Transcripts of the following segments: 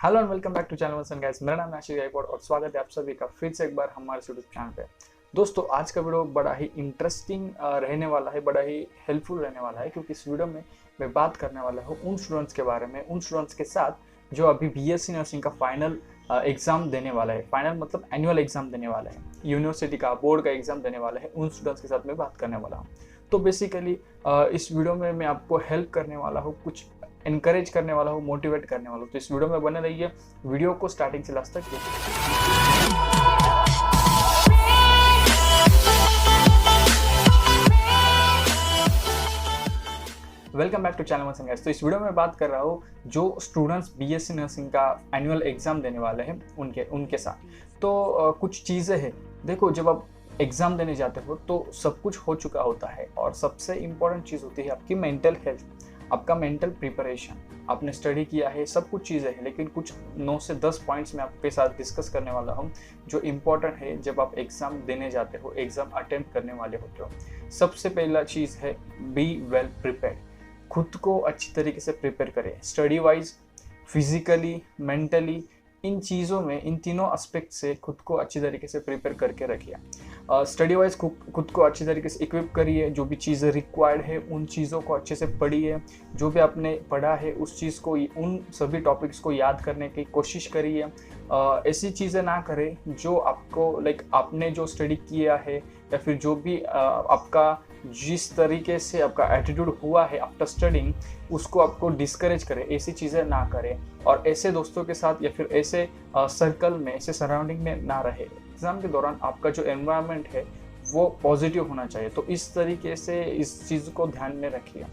Hello and welcome back to channel once and guys. मेरा नाम है आशीष गायकवाड़ और स्वागत है आप सभी का फिर से एक बार हमारे यूट्यूब चैनल पे। दोस्तों, आज का वीडियो बड़ा ही इंटरेस्टिंग रहने वाला है, बड़ा ही हेल्पफुल रहने वाला है, क्योंकि इस वीडियो में मैं बात करने वाला हूँ उन स्टूडेंट्स के बारे में, उन स्टूडेंट्स के साथ जो अभी बीएससी नर्सिंग का फाइनल एग्जाम देने वाला है। फाइनल मतलब एनुअल एग्जाम देने वाला है, यूनिवर्सिटी का बोर्ड का एग्जाम देने वाला है। उन स्टूडेंट्स के साथ मैं बात करने वाला हूँ। तो बेसिकली इस वीडियो में मैं आपको हेल्प करने वाला हूँ, कुछ इनकरेज करने वाला हूँ, मोटिवेट करने वाला हूँ। तो इस वीडियो में बने रहिए, वीडियो को स्टार्टिंग से लास्ट तक देखिए। Welcome back to channel once and guys. तो इस वीडियो में बात कर रहा हूँ जो स्टूडेंट्स बीएससी नर्सिंग का एनुअल एग्जाम देने वाले हैं उनके साथ। तो कुछ चीज़ें हैं। देखो, जब आप एग्जाम देने जाते हो तो सब कुछ हो चुका होता है और सबसे इम्पोर्टेंट चीज़ होती है आपकी मेंटल हेल्थ, आपका मेंटल प्रिपरेशन। आपने स्टडी किया है, सब कुछ चीज़ें हैं, लेकिन कुछ 9 से 10 पॉइंट्स मैं आपके साथ डिस्कस करने वाला हूँ जो इम्पोर्टेंट है जब आप एग्ज़ाम देने जाते हो, एग्ज़ाम अटेम्प्ट करने वाले होते हो। सबसे पहला चीज़ है बी वेल प्रिपेयर्ड। खुद को अच्छी तरीके से प्रिपेयर करें, स्टडी वाइज, फिजिकली, मेंटली। इन चीज़ों में, इन तीनों एस्पेक्ट से खुद को अच्छी तरीके से प्रिपेयर करके रखिए। स्टडी वाइज खुद को अच्छी तरीके से इक्विप करिए। जो भी चीज़ें रिक्वायर्ड है उन चीज़ों को अच्छे से पढ़िए। जो भी आपने पढ़ा है उस चीज़ को, उन सभी टॉपिक्स को याद करने की कोशिश करिए। ऐसी चीज़ें ना करें जो आपको आपने जो स्टडी किया है या फिर जो भी आपका जिस तरीके से आपका एटीट्यूड हुआ है आफ्टर स्टडिंग, उसको आपको डिस्करेज करे। ऐसी चीज़ें ना करें और ऐसे दोस्तों के साथ या फिर ऐसे सर्कल में, ऐसे सराउंडिंग में ना रहे। एग्ज़ाम के दौरान आपका जो एनवायरनमेंट है वो पॉजिटिव होना चाहिए। तो इस तरीके से इस चीज़ को ध्यान में रखिए।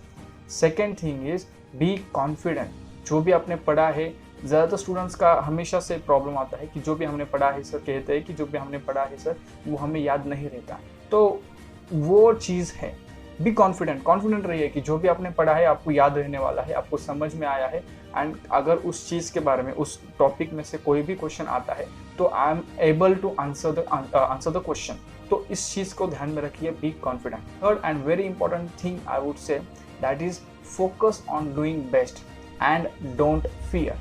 Second thing is be confident. जो भी आपने पढ़ा है, ज़्यादातर स्टूडेंट्स का हमेशा से प्रॉब्लम आता है कि जो भी हमने पढ़ा है सर, कहते हैं कि जो भी हमने पढ़ा है सर वो हमें याद नहीं रहता। तो वो चीज़ है, बी कॉन्फिडेंट रहिए कि जो भी आपने पढ़ा है आपको याद रहने वाला है, आपको समझ में आया है। एंड अगर उस चीज़ के बारे में, उस टॉपिक में से कोई भी क्वेश्चन आता है तो I am able to answer the question. तो इस चीज़ को ध्यान में रखिए, be confident. Third and very important thing I would say, that is focus on doing best and don't fear.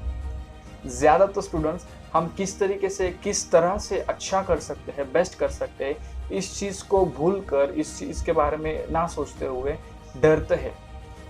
ज़्यादातर स्टूडेंट्स हम किस तरीके से, किस तरह से अच्छा कर सकते हैं, बेस्ट कर सकते हैं, इस चीज़ को भूल कर, इस चीज़ के बारे में ना सोचते हुए डरते हैं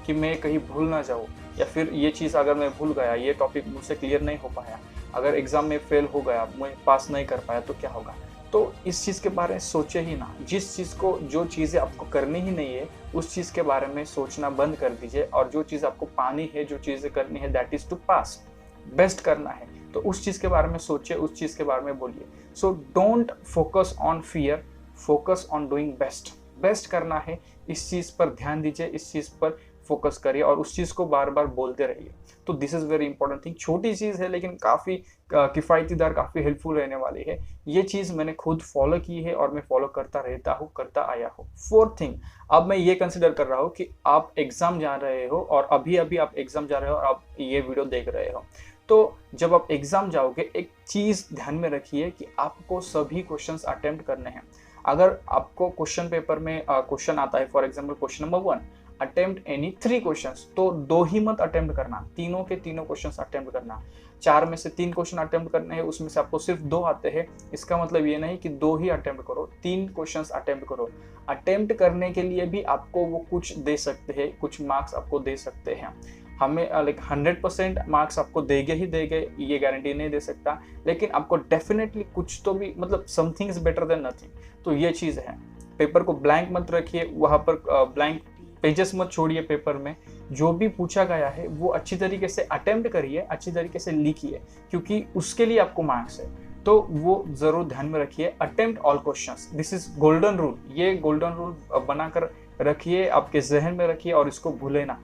कि मैं कहीं भूल ना जाऊँ, या फिर ये चीज़ अगर मैं भूल गया, ये टॉपिक मुझसे क्लियर नहीं हो पाया, अगर एग्ज़ाम में फेल हो गया, मैं पास नहीं कर पाया तो क्या होगा। तो इस चीज़ के बारे में सोचे ही ना। जिस चीज़ को, जो चीज़ें आपको करनी ही नहीं है उस चीज़ के बारे में सोचना बंद कर दीजिए। और जो चीज़ आपको पानी है, जो चीज़ें करनी है, that is to pass, best करना है, तो उस चीज़ के बारे में सोचिए, उस चीज़ के बारे में बोलिए। So don't focus on fear, focus on doing best. Best करना है, इस चीज़ पर ध्यान दीजिए, इस चीज़ पर फोकस करिए और उस चीज़ को बार बार बोलते रहिए। तो this is very important thing. छोटी चीज़ है लेकिन काफ़ी किफ़ायतीदार, काफ़ी हेल्पफुल रहने वाली है। ये चीज़ मैंने खुद फॉलो की है और मैं फॉलो करता रहता हूँ, करता आया हूँ। फोर्थ थिंग, अब मैं ये कंसिडर कर रहा हूँ कि आप एग्ज़ाम जा रहे हो और अभी अभी आप एग्ज़ाम जा रहे हो और आप ये वीडियो देख रहे हो। तो जब आप एग्ज़ाम जाओगे, एक चीज़ ध्यान में रखिए कि आपको सभी क्वेश्चंस अटेम्प्ट करने हैं। अगर आपको क्वेश्चन पेपर में क्वेश्चन आता है, for example question number 1, attempt any 3 questions, तो 2 ही मत अटेम्प्ट करना, तीनों के तीनों क्वेश्चंस अटेम्प्ट करना। 4 में से 3 क्वेश्चन अटेम्प्ट करने हैं, उसमें से आपको सिर्फ 2 आते हैं, इसका मतलब ये नहीं कि 2 ही अटेम्प्ट करो, 3 क्वेश्चंस अटेम्प्ट करो। अटेम्प्ट करने के लिए भी आपको वो कुछ दे सकते हैं, कुछ मार्क्स आपको दे सकते हैं। हमें 100% मार्क्स आपको देंगे ही देंगे, ये गारंटी नहीं दे सकता, लेकिन आपको डेफिनेटली कुछ तो भी, मतलब something is better than nothing. तो ये चीज़ है। पेपर को ब्लैंक मत रखिए, वहाँ पर ब्लैंक पेजेस मत छोड़िए। पेपर में जो भी पूछा गया है वो अच्छी तरीके से अटेम्प्ट करिए, अच्छी तरीके से लिखिए, क्योंकि उसके लिए आपको मार्क्स है। तो वो ज़रूर ध्यान में रखिए, attempt all questions, this is golden rule. ये गोल्डन रूल बनाकर रखिए, आपके जहन में रखिए और इसको भूले ना।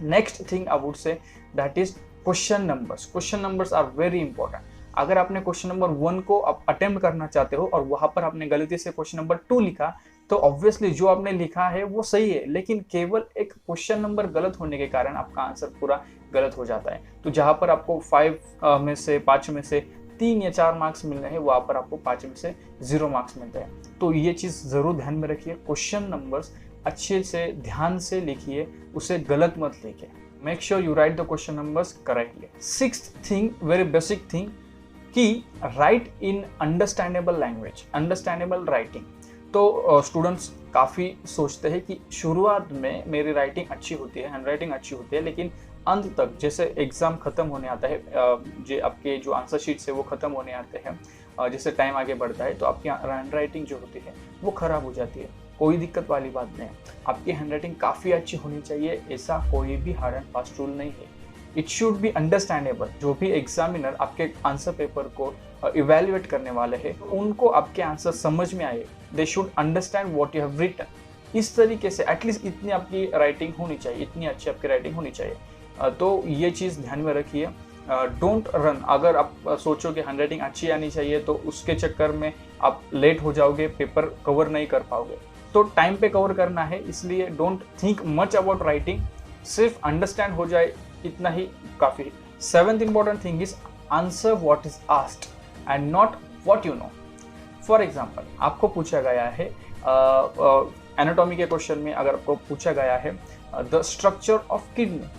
Next thing I would say, that is question numbers. Question numbers are very important. अगर आपने क्वेश्चन नंबर 1 को आप अटेम्प्ट करना चाहते हो और वहां पर आपने गलती से क्वेश्चन नंबर 2 लिखा, तो ऑब्वियसली जो आपने लिखा है वो सही है, लेकिन केवल एक क्वेश्चन नंबर गलत होने के कारण आपका आंसर पूरा गलत हो जाता है। तो जहां पर आपको 5 में से 5 में से 3 या 4 मार्क्स मिलने हैं, वहां पर आपको 5 में से 0 मार्क्स मिलते हैं। तो ये चीज़ ज़रूर ध्यान में रखिए। क्वेश्चन नंबर्स अच्छे से, ध्यान से लिखिए, उसे गलत मत लिखिए। Make sure you right the question numbers correctly. Sixth thing, very basic thing, कि राइट इन अंडरस्टैंडेबल लैंग्वेज, अंडरस्टैंडेबल राइटिंग। तो स्टूडेंट्स काफ़ी सोचते हैं कि शुरुआत में मेरी राइटिंग अच्छी होती है, हैंड राइटिंग अच्छी होती है, लेकिन अंत तक जैसे एग्ज़ाम ख़त्म होने आता है, जो आपके जो आंसर शीट्स है वो ख़त्म होने आते हैं, जैसे टाइम आगे बढ़ता है तो आपकी हैंड राइटिंग जो होती है वो ख़राब हो जाती है। कोई दिक्कत वाली बात नहीं है, आपकी हैंड राइटिंग काफ़ी अच्छी होनी चाहिए, ऐसा कोई भी हार्ड एंड फास्ट रूल नहीं है। It should be understandable. जो भी एग्जामिनर आपके आंसर पेपर को इवेल्युएट करने वाले हैं, उनको आपके आंसर समझ में आए, they should understand what you have written. इस तरीके से एटलीस्ट इतनी आपकी राइटिंग होनी चाहिए, इतनी अच्छी आपकी राइटिंग होनी चाहिए। तो ये चीज़ ध्यान में रखिए। Don't run. अगर आप सोचो कि हैंड राइटिंग अच्छी आनी चाहिए तो उसके चक्कर में आप लेट हो जाओगे, पेपर कवर नहीं कर पाओगे। तो टाइम पे कवर करना है, इसलिए don't think much about writing, सिर्फ अंडरस्टैंड हो जाए इतना ही काफ़ी है। Seventh important thing is answer what is asked and not what you know. For example, आपको पूछा गया है एनाटॉमी के क्वेश्चन में, अगर आपको पूछा गया है the structure of kidney,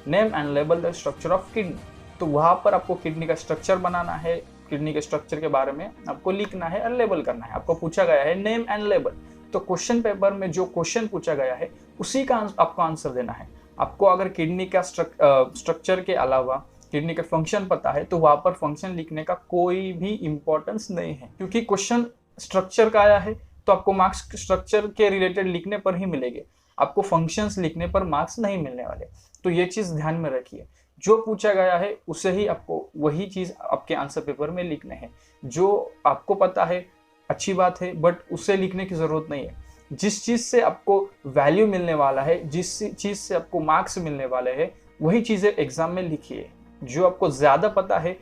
name and label the structure of kidney, तो वहाँ पर आपको किडनी का स्ट्रक्चर बनाना है, किडनी के स्ट्रक्चर के बारे में आपको लिखना है और लेबल करना है। आपको पूछा गया है नेम एंड लेबल, तो क्वेश्चन पेपर में जो क्वेश्चन पूछा गया है उसी का आपको आंसर देना है। आपको अगर किडनी का स्ट्रक्चर के अलावा किडनी का फंक्शन पता है तो वहाँ पर फंक्शन लिखने का कोई भी इम्पोर्टेंस नहीं है, क्योंकि क्वेश्चन स्ट्रक्चर का आया है तो आपको मार्क्स स्ट्रक्चर के रिलेटेड लिखने पर ही मिलेंगे, आपको फंक्शंस लिखने पर मार्क्स नहीं मिलने वाले। तो ये चीज़ ध्यान में रखिए, जो पूछा गया है उसे ही आपको वही चीज़ आपके आंसर पेपर में लिखने हैं। जो आपको पता है अच्छी बात है, बट उसे लिखने की ज़रूरत नहीं है। जिस चीज़ से आपको वैल्यू मिलने वाला है, जिस चीज़ से आपको मार्क्स मिलने वाले हैं, वही चीज़ें एग्जाम में लिखिए। जो आपको ज़्यादा पता है,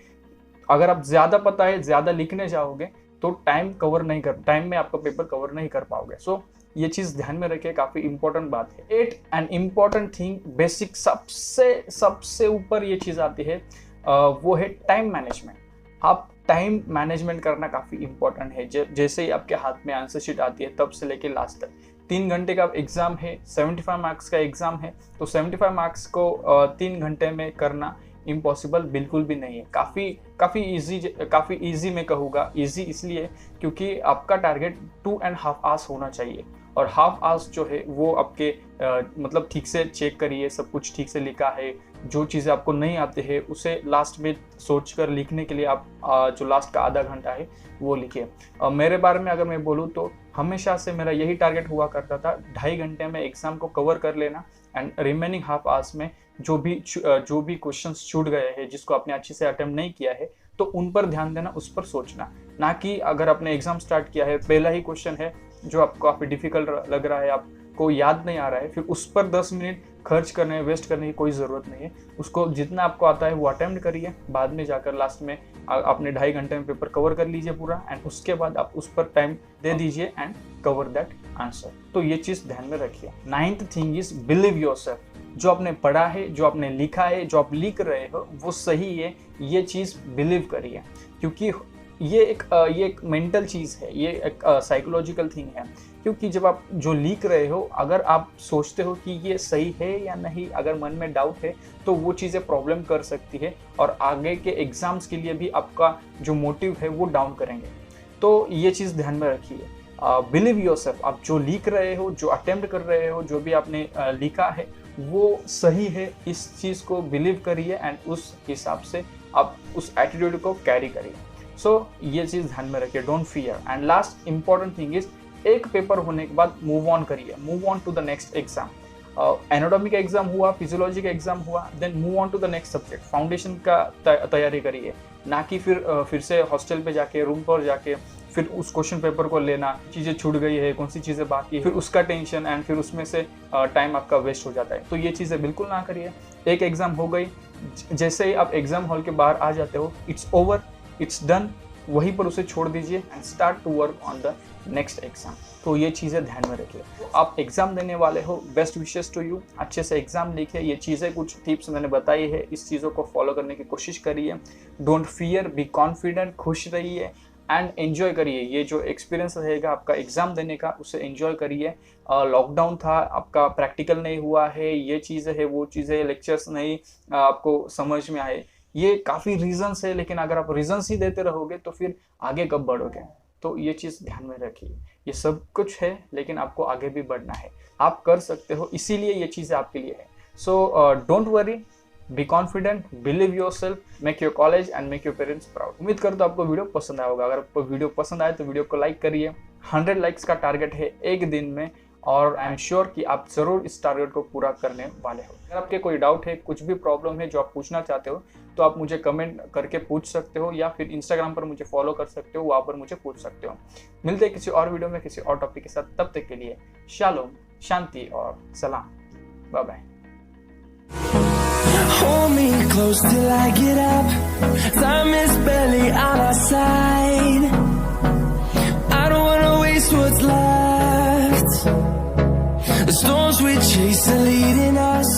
अगर आप ज़्यादा पता है ज़्यादा लिखने जाओगे तो टाइम में आपका पेपर कवर नहीं कर पाओगे। सो ये चीज़ ध्यान में रखिए, काफ़ी इंपॉर्टेंट बात है। At an important thing, basic सबसे ऊपर ये चीज़ आती है, वो है टाइम मैनेजमेंट। आप टाइम मैनेजमेंट करना काफ़ी इंपॉर्टेंट है। जैसे ही आपके हाथ में आंसर शीट आती है तब से लेके लास्ट तक 3 घंटे का एग्ज़ाम है, 75 मार्क्स का एग्ज़ाम है, तो 75 मार्क्स को 3 घंटे में करना इम्पॉसिबल बिल्कुल भी नहीं है। काफ़ी ईजी मैं कहूँगा। ईजी इसलिए क्योंकि आपका टारगेट 2.5 आवर्स होना चाहिए, और हाफ आवर्स जो है वो आपके मतलब ठीक से चेक करिए, सब कुछ ठीक से लिखा है। जो चीज़ें आपको नहीं आते हैं उसे लास्ट में सोचकर लिखने के लिए आप जो लास्ट का आधा घंटा है वो लिखिए। मेरे बारे में अगर मैं बोलूँ तो हमेशा से मेरा यही टारगेट हुआ करता था, 2.5 घंटे में एग्ज़ाम को कवर कर लेना, एंड रिमेनिंग हाफ आवर्स में जो भी क्वेश्चंस छूट गए हैं, जिसको आपने अच्छे से अटेम्प्ट नहीं किया है, तो उन पर ध्यान देना, उस पर सोचना। ना कि अगर आपने एग्ज़ाम स्टार्ट किया है, पहला ही क्वेश्चन है जो आपको काफ़ी डिफिकल्ट लग रहा है, आपको याद नहीं आ रहा है, फिर उस पर 10 मिनट खर्च करने, वेस्ट करने की कोई ज़रूरत नहीं है। उसको जितना आपको आता है वो अटेम्प्ट करिए, बाद में जाकर लास्ट में अपने 2.5 घंटे में पेपर कवर कर लीजिए पूरा, एंड उसके बाद आप उस पर टाइम दे दीजिए एंड कवर दैट आंसर। तो ये चीज़ ध्यान में रखिए। 9th thing is believe yourself. जो आपने पढ़ा है, जो आपने लिखा है, जो आप लिख रहे हो वो सही है, ये चीज़ बिलीव करिए, क्योंकि ये एक मेंटल चीज़ है, ये एक साइकोलॉजिकल थिंग है। क्योंकि जब आप जो लिख रहे हो, अगर आप सोचते हो कि ये सही है या नहीं, अगर मन में डाउट है, तो वो चीज़ें प्रॉब्लम कर सकती है, और आगे के एग्ज़ाम्स के लिए भी आपका जो मोटिव है वो डाउन करेंगे। तो ये चीज़ ध्यान में रखिए। Believe yourself. आप जो लिख रहे हो, जो अटेम्प्ट कर रहे हो, जो भी आपने लिखा है वो सही है, इस चीज़ को बिलीव करिए, एंड उस हिसाब से आप उस एटीट्यूड को कैरी करिए। सो ये चीज़ ध्यान में रखिए, don't fear. And last important thing is, एक पेपर होने के बाद मूव ऑन करिए, move on to the next exam. Anatomy का एग्जाम हुआ, फिजियोलॉजी का एग्जाम हुआ, then move on to the next subject. Foundation का तैयारी करिए, ना कि फिर से हॉस्टल पे जाके, रूम पर जाके फिर उस क्वेश्चन पेपर को लेना, चीज़ें छूट गई है, कौन सी चीज़ें बाकी है, फिर उसका टेंशन, एंड फिर उसमें से टाइम आपका वेस्ट हो जाता है। तो ये चीज़ें बिल्कुल ना करिए। एक एग्ज़ाम हो गई, जैसे ही आप एग्ज़ाम हॉल के बाहर आ जाते हो, इट्स ओवर, इट्स डन, वहीं पर उसे छोड़ दीजिए and start to work on the next exam. तो ये चीज़ें ध्यान में रखिए। आप एग्ज़ाम देने वाले हो, बेस्ट विशेस टू यू। अच्छे से एग्ज़ाम लिखिए। ये चीज़ें, कुछ टिप्स मैंने बताई है, इस चीज़ों को फॉलो करने की कोशिश करिए। डोंट फियर, बी कॉन्फिडेंट, खुश रहिए, एंड एंजॉय करिए। ये जो एक्सपीरियंस रहेगा आपका एग्जाम देने का, उसे एंजॉय करिए। लॉकडाउन था, आपका प्रैक्टिकल नहीं हुआ है, ये चीज़ें है, वो चीज़ें, लेक्चर्स नहीं आपको समझ में आए, ये काफ़ी रीजंस है। लेकिन अगर आप रीजंस ही देते रहोगे तो फिर आगे कब बढ़ोगे? तो ये चीज़ ध्यान में रखिए। ये सब कुछ है लेकिन आपको आगे भी बढ़ना है, आप कर सकते हो, इसीलिए ये चीज़ें आपके लिए है। So don't worry, be confident, believe your self, make your college and make your parents proud. उम्मीद करता हूँ आपको वीडियो पसंद आया होगा। अगर आपको वीडियो पसंद आए तो वीडियो को लाइक करिए। 100 लाइक्स का टारगेट है एक दिन में, और आई एम श्योर कि आप ज़रूर इस टारगेट को पूरा करने वाले हो। अगर आपके कोई डाउट है, कुछ भी प्रॉब्लम है जो आप पूछना चाहते हो, तो आप मुझे कमेंट करके पूछ सकते हो, या फिर इंस्टाग्राम पर मुझे फॉलो कर सकते हो, वहाँ पर मुझे पूछ सकते हो। मिलते हैं किसी और वीडियो में किसी और टॉपिक के साथ। तब तक के लिए शालोम, शांति और सलाम। Bye bye. Hold me close till I get up. Time is barely on our side. I don't wanna waste what's left. The storms we chase are leading us.